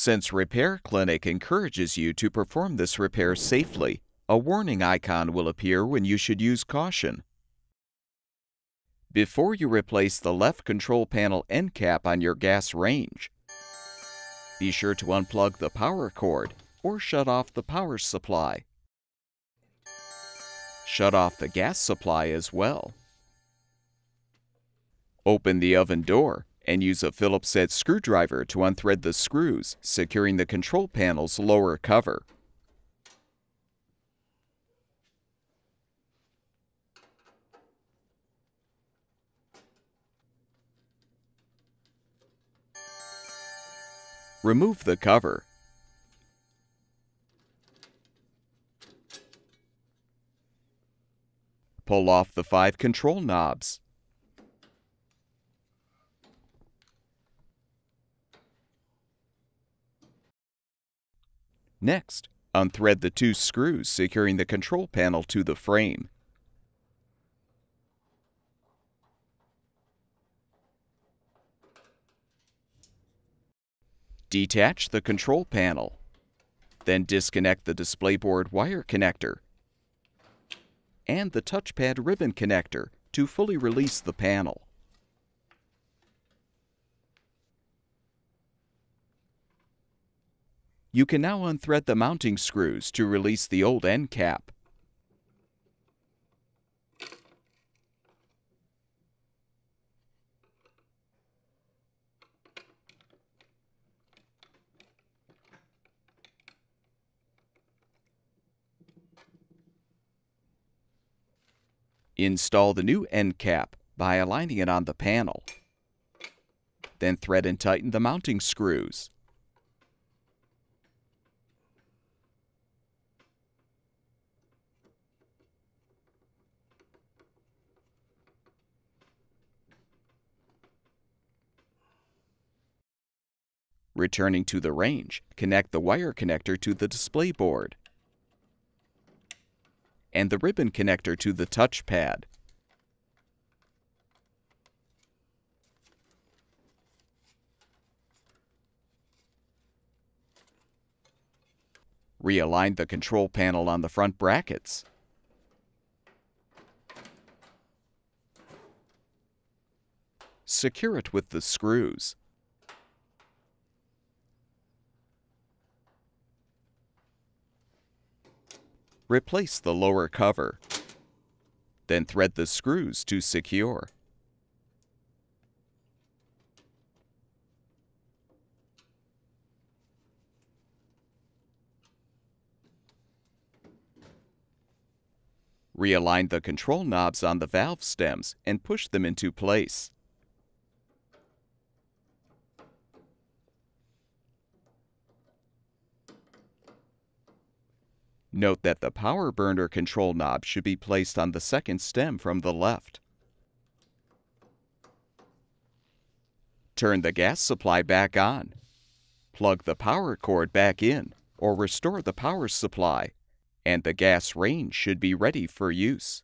Since Repair Clinic encourages you to perform this repair safely, a warning icon will appear when you should use caution. Before you replace the left control panel end cap on your gas range, be sure to unplug the power cord or shut off the power supply. Shut off the gas supply as well. Open the oven door and use a Phillips head screwdriver to unthread the screws, securing the control panel's lower cover. Remove the cover. Pull off the 5 control knobs. Next, unthread the 2 screws securing the control panel to the frame. Detach the control panel. Then disconnect the DisplayBoard wire connector and the touchpad ribbon connector to fully release the panel. You can now unthread the mounting screws to release the old end cap. Install the new end cap by aligning it on the panel. Then thread and tighten the mounting screws. Returning to the range, connect the wire connector to the display board and the ribbon connector to the touchpad. Realign the control panel on the front brackets. Secure it with the screws. Replace the lower cover. Then thread the screws to secure. Realign the control knobs on the valve stems and push them into place. Note that the power burner control knob should be placed on the second stem from the left. Turn the gas supply back on. Plug the power cord back in or restore the power supply, and the gas range should be ready for use.